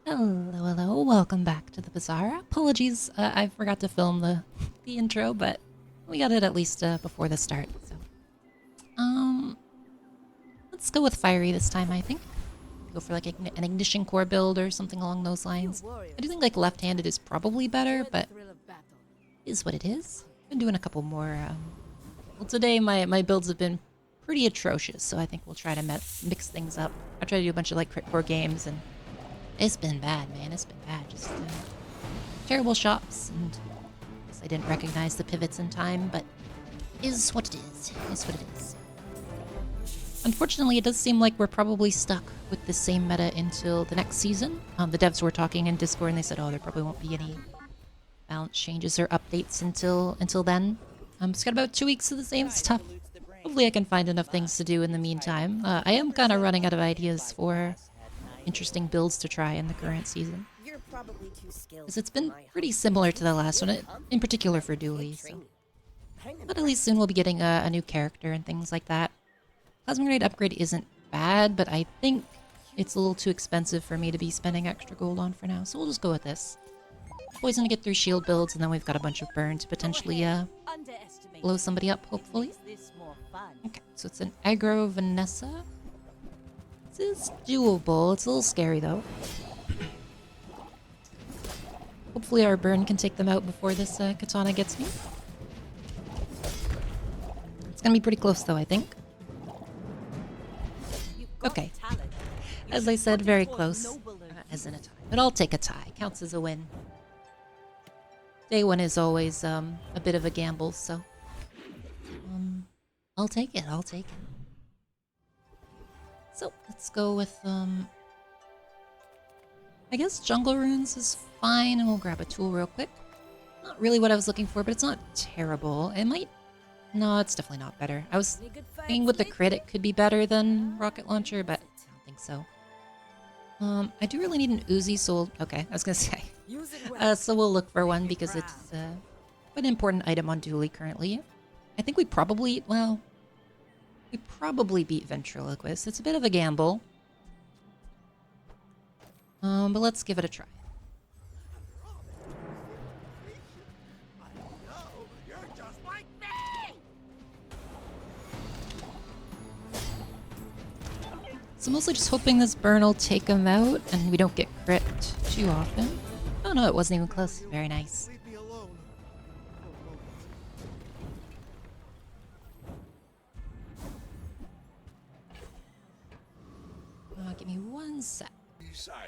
Hello, hello, welcome back to the Bazaar. Apologies, I forgot to film the intro, but we got it at least before the start, so. Let's go with Fiery this time, I think. Go for like an Ignition Core build or something along those lines. I do think like left-handed is probably better, but it is what it is. Been doing a couple more, well today my builds have been pretty atrocious, so I think we'll try to mix things up. I try to do a bunch of like crit core games, and it's been bad, man. It's been bad. Just terrible shots, and I guess I didn't recognize the pivots in time, but is what it is. Is what it is. Unfortunately, it does seem like we're probably stuck with the same meta until the next season. The devs were talking in Discord, and they said, "Oh, there probably won't be any balance changes or updates until then." Just got about 2 weeks of the same stuff. Hopefully, I can find enough things to do in the meantime. I am kind of running out of ideas for interesting builds to try in the current season. Because it's been pretty similar to the last one, in particular for Dooley, so. But at least soon we'll be getting a new character and things like that. Plasma Grenade upgrade isn't bad, but I think it's a little too expensive for me to be spending extra gold on for now, so we'll just go with this. Always gonna get through shield builds, and then we've got a bunch of burn to potentially blow somebody up, hopefully. Okay, so it's an aggro Vanessa. This is doable. It's a little scary, though. Hopefully our burn can take them out before this katana gets me. It's gonna be pretty close, though, I think. Okay. As I said, very close. As in a tie. But I'll take a tie. Counts as a win. Day one is always a bit of a gamble, so... I'll take it. I'll take it. So, let's go with, I guess Jungle Runes is fine, and we'll grab a tool real quick. Not really what I was looking for, but it's not terrible. It might... No, it's definitely not better. I was thinking with the crit it could be better than Rocket Launcher, but I don't think so. I do really need an Uzi, so... Okay, I was gonna say. So we'll look for one, because it's an important item on Dooley currently. I think we probably... Well... We probably beat Ventriloquist. It's a bit of a gamble. But let's give it a try. So mostly just hoping this burn will take him out and we don't get crit too often. Oh no, it wasn't even close. Very nice. Give me one sec.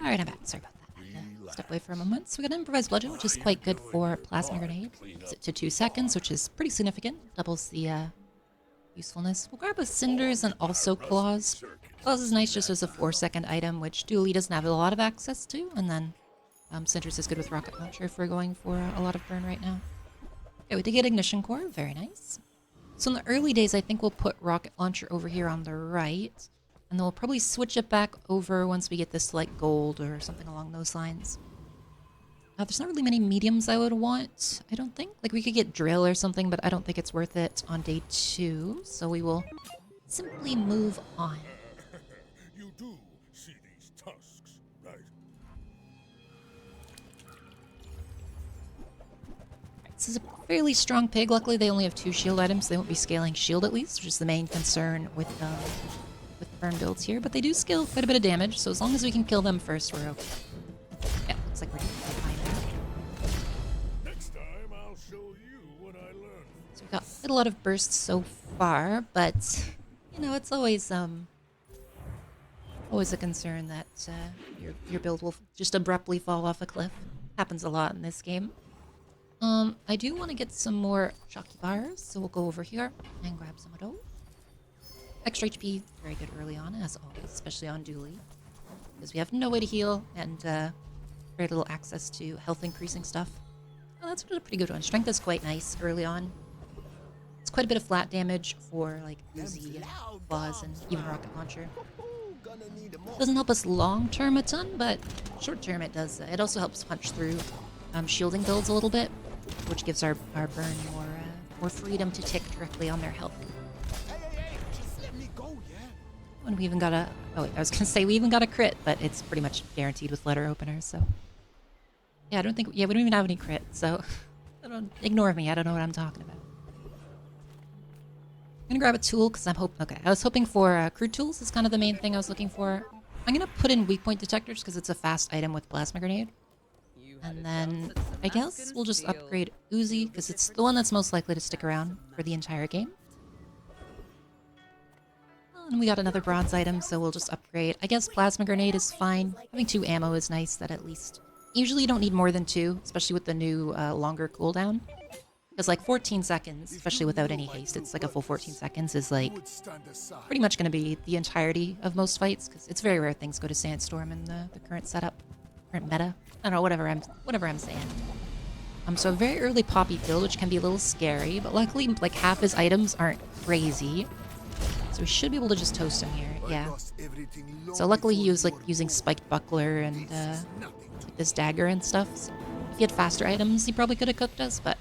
Alright, I'm back. Sorry about that. I had to step away for a moment. So we got an Improvised Bludgeon, which is quite good for Plasma Grenade. It's it to 2 seconds, which is pretty significant. Doubles the usefulness. We'll grab a Cinders and also Claws. Claws is nice just as a 4-second item, which Dooley doesn't have a lot of access to. And then Cinders is good with Rocket Launcher if we're going for a lot of burn right now. Okay, we did get Ignition Core. Very nice. So in the early days, I think we'll put Rocket Launcher over here on the right. And then we'll probably switch it back over once we get this to like gold or something along those lines. There's not really many mediums I would want, I don't think. Like we could get drill or something, but I don't think it's worth it on day 2. So we will simply move on. You do see these tusks, right? This is a fairly strong pig. Luckily they only have 2 shield items, so they won't be scaling shield at least, which is the main concern with burn builds here, but they do scale quite a bit of damage, so as long as we can kill them first, we're okay. Yeah, looks like we're doing fine there. Next time I'll show you what I learned. So we've got a lot of bursts so far, but you know, it's always always a concern that your build will just abruptly fall off a cliff. Happens a lot in this game. I do want to get some more Shocky Bars, so we'll go over here and grab some of those. Extra HP, very good early on, as always, especially on Dooley. Because we have no way to heal, and very little access to health increasing stuff. Oh, that's a pretty good one. Strength is quite nice early on. It's quite a bit of flat damage for, like, Uzi, Claws, and even Rocket Launcher. Doesn't help us long-term a ton, but short-term it does. It also helps punch through shielding builds a little bit, which gives our burn more freedom to tick directly on their health. And we even got a Oh, wait, I was gonna say we even got a crit, but it's pretty much guaranteed with letter openers, so. Yeah, I don't think, yeah, we don't even have any crit, so ignore me, I don't know what I'm talking about. I'm gonna grab a tool because okay, I was hoping for crude tools is kind of the main thing I was looking for. I'm gonna put in weak point detectors because it's a fast item with plasma grenade. And then I guess we'll just upgrade Uzi because it's the one that's most likely to stick around for the entire game. And we got another bronze item, so we'll just upgrade. I guess plasma grenade is fine. Having 2 ammo is nice, that at least... Usually you don't need more than 2, especially with the new longer cooldown. Because like 14 seconds, especially without any haste, it's like a full 14 seconds is like pretty much going to be the entirety of most fights. Because it's very rare things go to Sandstorm in the current setup, current meta. I don't know, whatever I'm saying. So a very early Poppy build, which can be a little scary, but luckily like half his items aren't crazy. So we should be able to just toast him here, yeah. So luckily he was like using Spiked Buckler and this dagger and stuff. So if he had faster items, he probably could have cooked us, but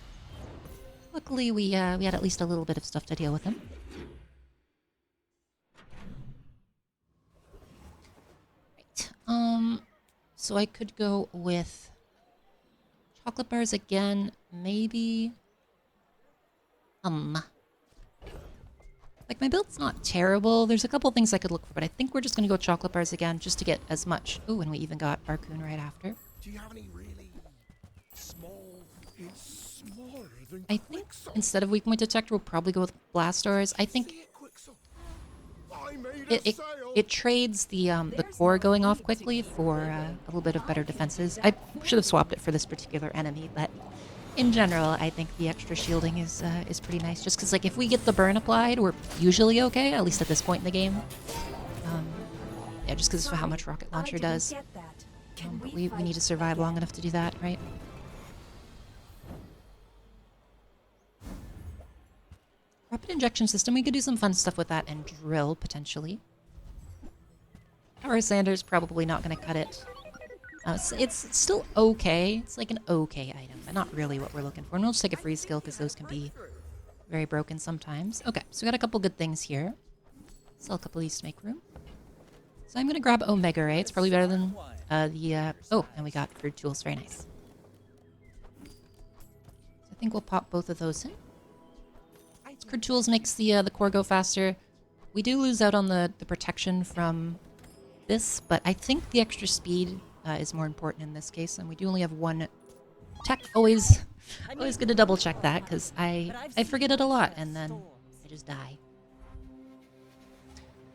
luckily we had at least a little bit of stuff to deal with him. Right. So I could go with chocolate bars again, maybe. Like, my build's not terrible. There's a couple things I could look for, but I think we're just going to go chocolate bars again just to get as much. Ooh, and we even got Barcoon right after. Do you have any really small? It's smaller than I think instead of weak point detector, we'll probably go with blast doors. I think it trades the core going off quickly for a little bit of better defenses. I should have swapped it for this particular enemy, but in general, I think the extra shielding is pretty nice. Just because, like, if we get the burn applied, we're usually okay, at least at this point in the game. Yeah, just because of how much rocket launcher does. But we need to survive long enough to do that, right? Rapid injection system, we could do some fun stuff with that and drill, potentially. Power Sander's probably not going to cut it. It's still okay. It's like an okay item, but not really what we're looking for. And we'll just take a free skill because those can be very broken sometimes. Okay, so we got a couple good things here. Sell a couple of these to make room. So I'm going to grab Omega Ray. It's probably better than oh, and we got crude tools. Very nice. So I think we'll pop both of those in. Crude tools makes the core go faster. We do lose out on the protection from this, but I think the extra speed is more important in this case, and we do only have 1 tech. Always good to double check that, because I forget it a lot, and then I just die.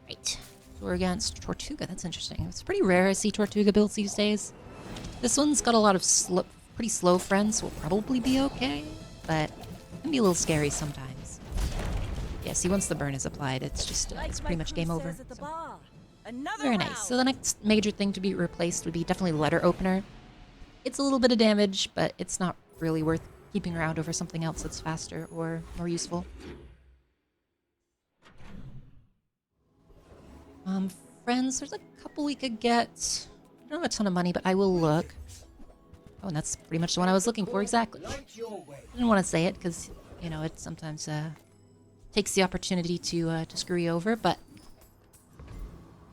Right, so we're against Tortuga. That's interesting. It's pretty rare I see Tortuga builds these days. This one's got a lot of pretty slow friends, so we'll probably be okay, but it can be a little scary sometimes. Yeah, see, once the burn is applied, it's just, it's pretty much game over. So. Very nice. So the next major thing to be replaced would be definitely letter opener. It's a little bit of damage, but it's not really worth keeping around over something else that's faster or more useful. Friends, there's a couple we could get. I don't have a ton of money, but I will look. Oh, and that's pretty much the one I was looking for, exactly. I didn't want to say it, because, you know, it sometimes, takes the opportunity to screw you over, but...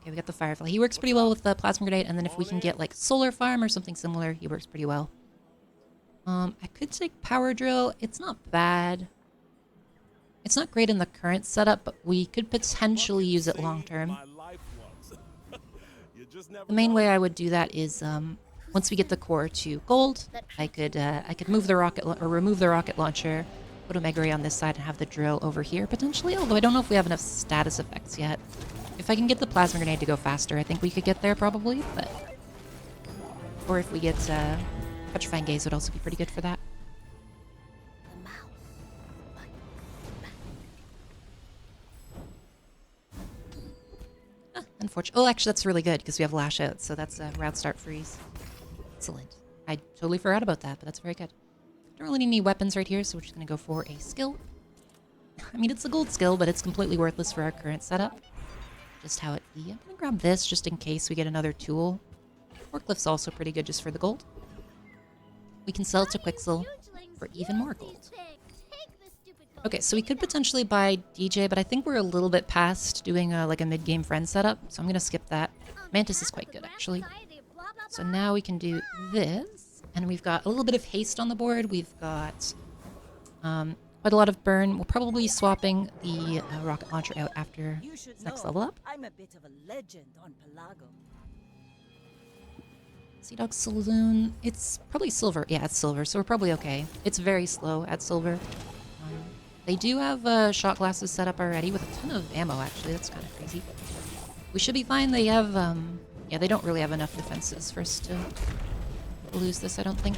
Okay, we got the Firefly. He works pretty well with the Plasma Grenade, and then if we can get, like, Solar Farm or something similar, he works pretty well. I could take Power Drill. It's not bad. It's not great in the current setup, but we could potentially use it long-term. The main way I would do that is, once we get the core to gold, I could move the rocket or remove the rocket launcher, put Omega Ray on this side, and have the drill over here potentially. Although I don't know if we have enough status effects yet. If I can get the plasma grenade to go faster, I think we could get there probably. But or if we get petrifying gaze, would also be pretty good for that. Unfortunately, oh, actually, that's really good because we have lash out, so that's a route start freeze. Excellent. I totally forgot about that, but that's very good. Don't really need any weapons right here, so we're just going to go for a skill. I mean, it's a gold skill, but it's completely worthless for our current setup. Just how it be. I'm going to grab this just in case we get another tool. Forklift's also pretty good just for the gold. We can sell it to Quixel for even more gold. Okay, so we could potentially buy DJ, but I think we're a little bit past doing like a mid-game friend setup, so I'm gonna skip that. Mantis is quite good, actually. So now we can do this, and we've got a little bit of haste on the board. We've got quite a lot of burn. We'll probably be swapping the rocket launcher out after this next level up. I'm a bit of a legend on Pelago. Sea Dog Saloon. It's probably silver. Yeah, it's silver, so we're probably okay. It's very slow at silver. They do have shot glasses set up already with a ton of ammo, actually. That's kind of crazy. We should be fine. They have, yeah, they don't really have enough defenses for us to lose this, I don't think.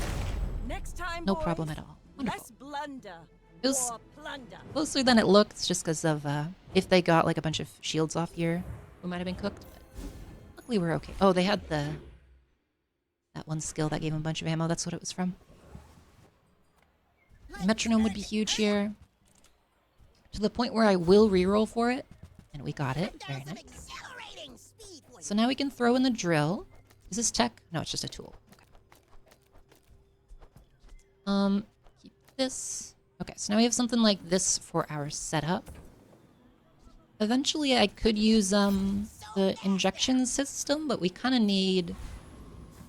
Next time, No boys, problem at all. Wonderful. less blunder. It was More plunder. closer than it looked, just because of, if they got, like, a bunch of shields off here, we might have been cooked. But luckily, we're okay. Oh, they had that one skill that gave them a bunch of ammo. That's what it was from. The metronome would be huge here. To the point where I will reroll for it. And we got it. Very nice. So now we can throw in the drill. Is this tech? No, it's just a tool. Okay. Keep this. Okay, so now we have something like this for our setup. Eventually I could use the injection system, but we kind of need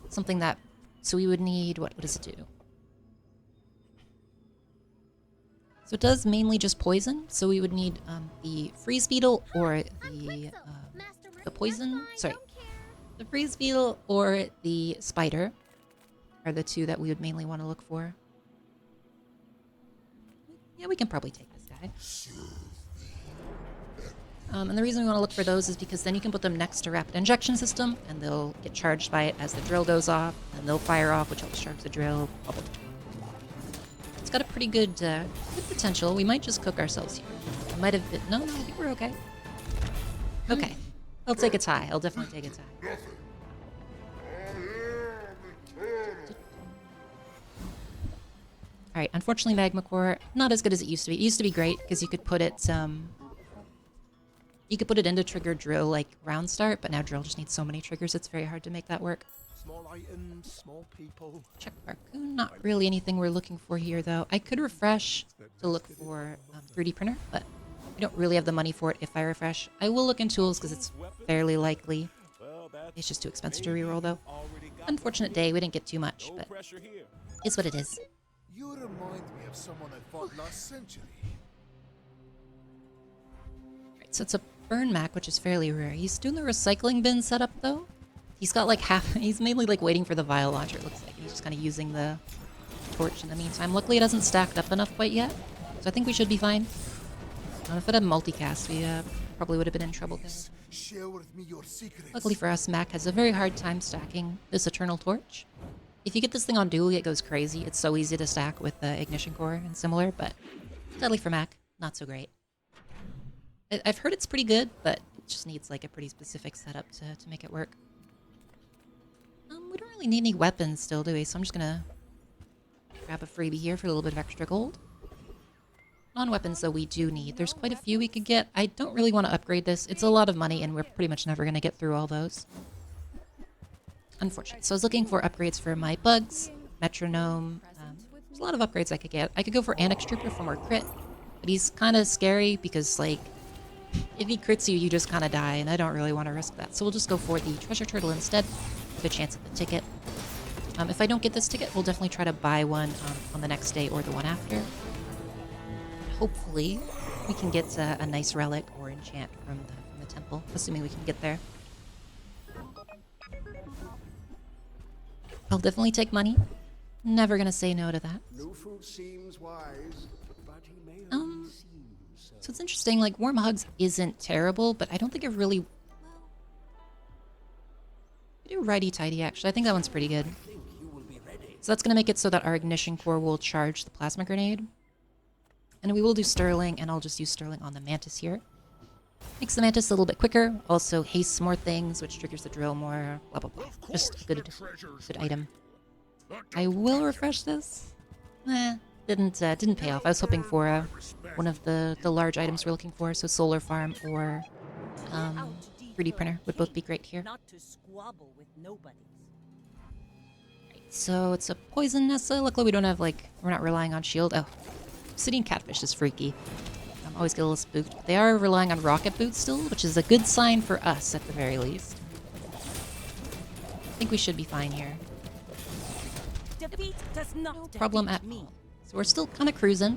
something that... So we would need... What does it do? So it does mainly just poison, so we would need the freeze beetle or the poison. Sorry, the freeze beetle or the spider are the two that we would mainly want to look for. Yeah, we can probably take this guy. And the reason we want to look for those is because then you can put them next to rapid injection system, and they'll get charged by it as the drill goes off, and they'll fire off, which helps charge the drill. Blah, blah, blah. It's got a pretty good potential. We might just cook ourselves here. I might have been... No, I think we're okay. Okay. I'll take a tie. I'll definitely take a tie. Alright, unfortunately Magma Core, not as good as it used to be. It used to be great, because you could put it, you could put it into trigger drill, like, round start, but now drill just needs so many triggers, it's very hard to make that work. Small items, small people. Check Barcoon. Not really anything we're looking for here, though. I could refresh to look for 3D printer, but I don't really have the money for it if I refresh. I will look in tools because it's fairly likely. It's just too expensive to reroll, though. Unfortunate day, we didn't get too much, but it's what it is. You remind me of someone I fought last century. Right, so it's a burn Mac, which is fairly rare. He's doing the recycling bin setup, though. He's got like he's mainly like waiting for the vial launcher, it looks like. He's just kind of using the torch in the meantime. Luckily it hasn't stacked up enough quite yet, so I think we should be fine. If it had multicast, we probably would have been in trouble there. Share with me your secrets. Luckily for us, Mac has a very hard time stacking this Eternal Torch. If you get this thing on dually, it goes crazy. It's so easy to stack with the Ignition Core and similar, but sadly for Mac, not so great. I've heard it's pretty good, but it just needs like a pretty specific setup to make it work. We don't really need any weapons still, do we? So I'm just gonna grab a freebie here for a little bit of extra gold. Non-weapons, though, we do need. There's quite a few we could get. I don't really want to upgrade this. It's a lot of money, and we're pretty much never going to get through all those. Unfortunate. So I was looking for upgrades for my bugs, metronome. There's a lot of upgrades I could get. I could go for Annex Trooper for more crit, but he's kind of scary because, like, if he crits you, you just kind of die, and I don't really want to risk that. So we'll just go for the Treasure Turtle instead. Good chance at the ticket. If I don't get this ticket, we'll definitely try to buy one on the next day or the one after. Hopefully, we can get a nice relic or enchant from the temple, assuming we can get there. I'll definitely take money. Never gonna say no to that. No fool seems wise, but he may so it's interesting, like, Warm Hugs isn't terrible, but I don't think it really... I do righty-tighty, actually. I think that one's pretty good. So that's gonna make it so that our Ignition Core will charge the Plasma Grenade. And we will do Sterling, and I'll just use Sterling on the Mantis here. Makes the Mantis a little bit quicker, also hastes more things, which triggers the drill more, blah blah blah. Just a good item. I will refresh this. Didn't pay off. I was hoping for one of the large items we're looking for, so Solar Farm or 3D Printer would both be great here. Not to squabble with nobody. So it's a Poison Nessa. Luckily we don't have, like, we're not relying on shield. Oh. Obsidian catfish is freaky. I always get a little spooked. They are relying on rocket boots still, which is a good sign for us at the very least. I think we should be fine here. Defeat does not No problem defeat at me. all. So we're still kind of cruising.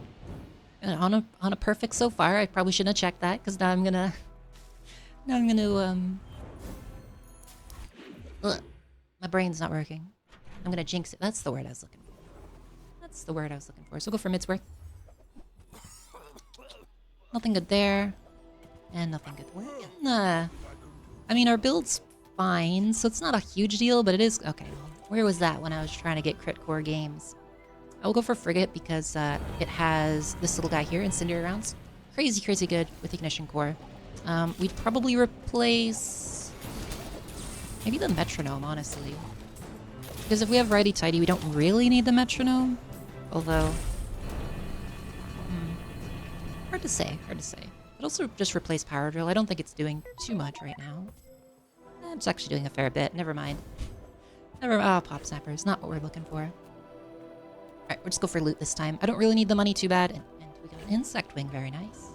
On a perfect so far. I probably shouldn't have checked that because now I'm gonna ugh, my brain's not working. I'm gonna jinx it. That's the word I was looking for. That's the word I was looking for. So we'll go for Midsworth. Nothing good there. And nothing good. I mean, our build's fine, so it's not a huge deal, but it is... Okay, where was that when I was trying to get crit core games? I will go for Frigate because it has this little guy here, Incendiary Rounds. Crazy, crazy good with Ignition Core. We'd probably replace... maybe the Metronome, honestly. Because if we have Righty Tighty, we don't really need the Metronome. Although... hard to say, hard to say. But also just replace Power Drill. I don't think it's doing too much right now. It's actually doing a fair bit. Never mind. Oh, Pop Snapper is not what we're looking for. Alright, we'll just go for loot this time. I don't really need the money too bad. And we got an Insect Wing, very nice.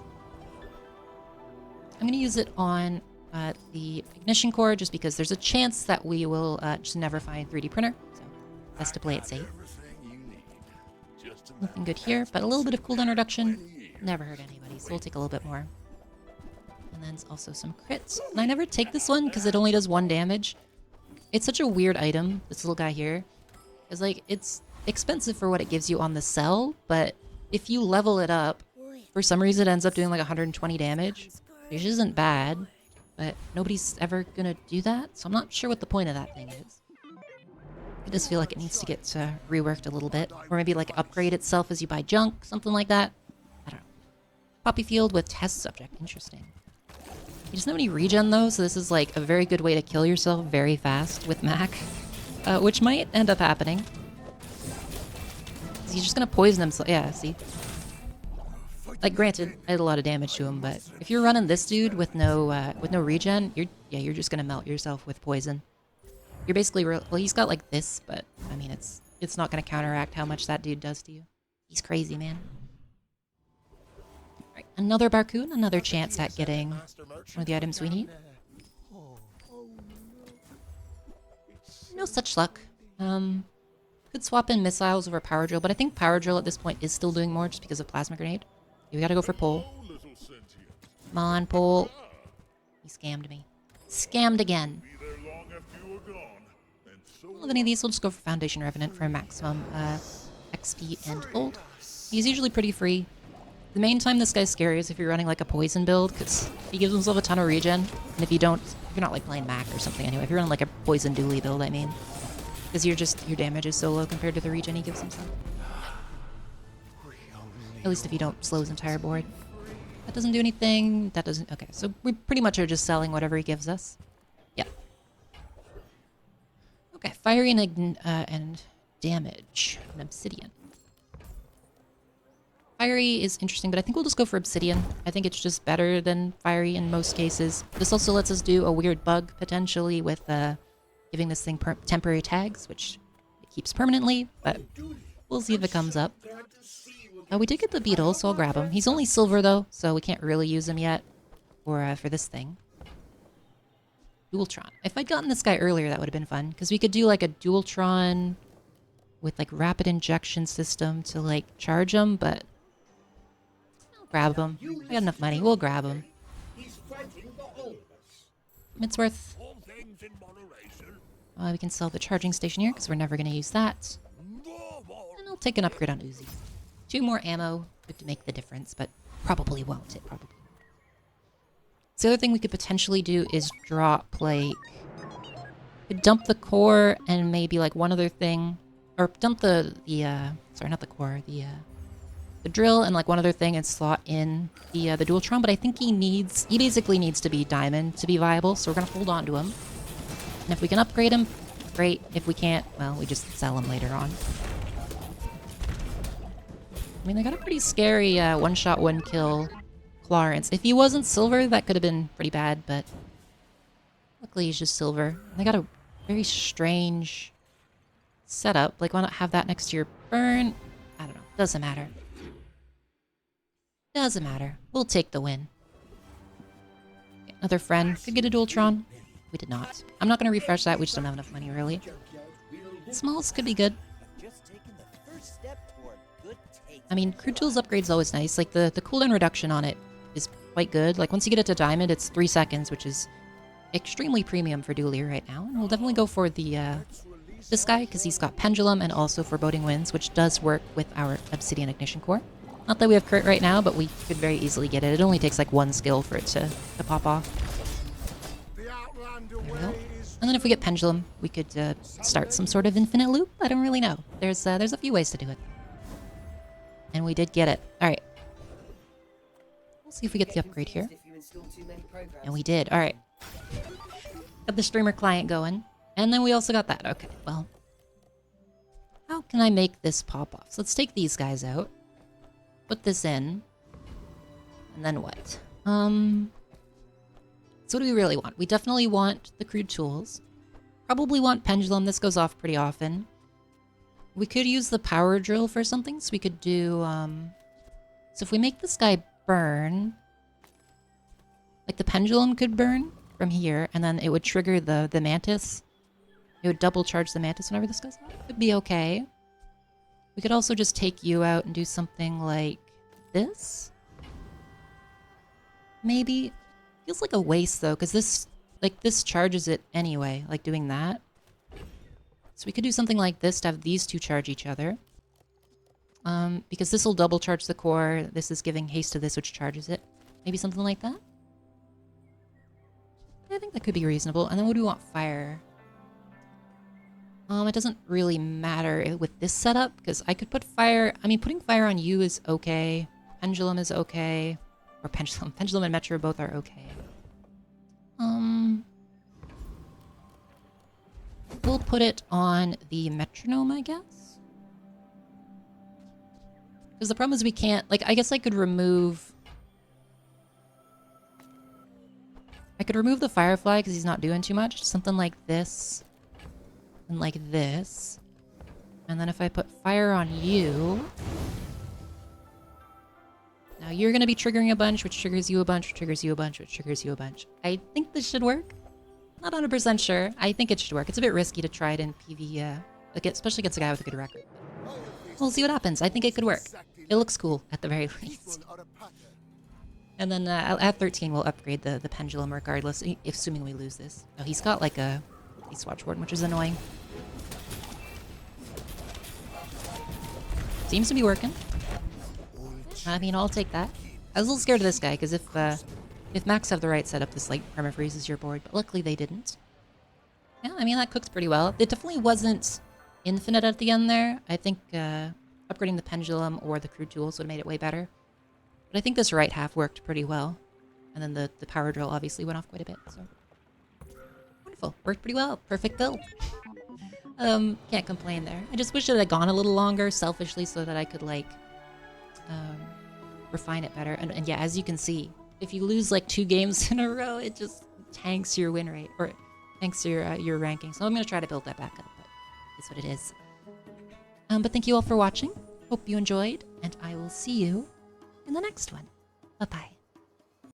I'm going to use it on the Ignition Core just because there's a chance that we will just never find 3D printer. So, best to play it safe. Nothing good here, but a little bit of cooldown reduction never hurt anybody, so we'll take a little bit more. And then also some crits. And I never take this one because it only does 1 damage. It's such a weird item, this little guy here. It's like, it's expensive for what it gives you on the sell, but if you level it up, for some reason it ends up doing like 120 damage, which isn't bad, but nobody's ever gonna do that, so I'm not sure what the point of that thing is. I just feel like it needs to get reworked a little bit, or maybe like upgrade itself as you buy junk, something like that. I don't know. Poppy Field with test subject, interesting. He doesn't have any regen though, so this is like a very good way to kill yourself very fast with Mac, which might end up happening. He's just gonna poison himself. Yeah, see? Like, granted, I did a lot of damage to him, but if you're running this dude with no regen, you're just gonna melt yourself with poison. You're basically well, he's got like this, but I mean, it's not gonna counteract how much that dude does to you. He's crazy, man. All right, another Barcoon, another chance at getting one of the items we need. No such luck. Could swap in missiles over Power Drill, but I think Power Drill at this point is still doing more just because of Plasma Grenade. We gotta go for Pole. Come on, Pole. He scammed me. Scammed again. Don't have any of these, we'll just go for Foundation Revenant for maximum XP and gold. He's usually pretty free. The main time this guy's scary is if you're running like a poison build, because he gives himself a ton of regen, and if you're not like playing Mac or something anyway, if you're running like a poison dually build, I mean. Because your damage is so low compared to the regen he gives himself. At least if you don't slow his entire board. That doesn't do anything, that doesn't... Okay, so we pretty much are just selling whatever he gives us. Yeah. Okay, Fiery and damage. And Obsidian. Fiery is interesting, but I think we'll just go for Obsidian. I think it's just better than Fiery in most cases. This also lets us do a weird bug, potentially, with giving this thing temporary tags, which it keeps permanently, but we'll see if it comes up. We did get the Beetle, so I'll grab him. He's only silver, though, so we can't really use him yet for this thing. Dualtron. If I'd gotten this guy earlier, that would have been fun, because we could do, like, a Dualtron with, like, rapid injection system to, like, charge him, but I'll grab him. I got enough money. We'll grab him. Midsworth. We can sell the charging station here, because we're never going to use that. And I'll take an upgrade on Uzi. 2 more ammo could make the difference, but probably won't. It probably won't. So the other thing we could potentially do is drop, like... Could dump the core and maybe, like, one other thing. Or dump sorry, not the core. The drill and, like, one other thing and slot in the Dualtron. But I think he basically needs to be diamond to be viable, so we're going to hold on to him. And if we can upgrade him, great. If we can't, well, we just sell him later on. I mean, they got a pretty scary one-shot, one-kill Clarence. If he wasn't silver, that could have been pretty bad, but luckily he's just silver. They got a very strange setup. Like, why not have that next to your burn? I don't know. Doesn't matter. Doesn't matter. We'll take the win. Okay, another friend. Could get a Dualtron. We did not. I'm not going to refresh that. We just don't have enough money, really. Smalls could be good. I mean, Crude Tools upgrade's always nice. Like, the cooldown reduction on it is quite good. Like, once you get it to Diamond, it's 3 seconds, which is extremely premium for Dualier right now. And we'll definitely go for the this guy, because he's got Pendulum and also Foreboding Winds, which does work with our Obsidian Ignition Core. Not that we have crit right now, but we could very easily get it. It only takes, like, 1 skill for it to pop off. There we go. And then if we get Pendulum, we could start some sort of infinite loop. I don't really know. There's a few ways to do it. And we did get it. Alright. We'll see if we get the upgrade here. And we did. Alright. Got the streamer client going. And then we also got that. Okay, well. How can I make this pop off? So let's take these guys out. Put this in. And then what? So what do we really want? We definitely want the Crude Tools. Probably want Pendulum. This goes off pretty often. We could use the Power Drill for something. So we could do... So if we make this guy burn... Like the Pendulum could burn from here. And then it would trigger the Mantis. It would double charge the Mantis whenever this goes off. Could be okay. We could also just take you out and do something like this. Maybe. Feels like a waste though, because this charges it anyway, like doing that. So we could do something like this to have these two charge each other. Because this will double charge the core. This is giving haste to this, which charges it. Maybe something like that? I think that could be reasonable. And then what do we want? Fire. It doesn't really matter with this setup, because I could put fire... I mean, putting fire on you is okay. Pendulum is okay. Or Pendulum and Metro both are okay. We'll put it on the Metronome, I guess? Because the problem is we can't... Like, I guess I could remove... I could remove the Firefly because he's not doing too much. Something like this. And like this. And then if I put fire on you... Now you're going to be triggering a bunch, which triggers you a bunch, which triggers you a bunch, which triggers you a bunch. I think this should work. Not 100% sure. I think it should work. It's a bit risky to try it in PvE, especially against a guy with a good record. We'll see what happens. I think it could work. It looks cool, at the very least. And then at 13, we'll upgrade the Pendulum regardless, assuming we lose this. Oh, he's got like a East Watch Warden, which is annoying. Seems to be working. I mean, I'll take that. I was a little scared of this guy, because if Max have the right setup, this like perma-freezes your board, but luckily they didn't. Yeah, I mean, that cooked pretty well. It definitely wasn't infinite at the end there. I think upgrading the Pendulum or the Crude Tools would have made it way better. But I think this right half worked pretty well. And then the Power Drill obviously went off quite a bit, so... Wonderful. Worked pretty well. Perfect build. Can't complain there. I just wish it had gone a little longer, selfishly, so that I could, like... refine it better. And yeah, as you can see, if you lose like 2 games in a row, it just tanks your win rate, or tanks your ranking. So I'm going to try to build that back up, but it's what it is. But thank you all for watching. Hope you enjoyed, and I will see you in the next one. Bye-bye.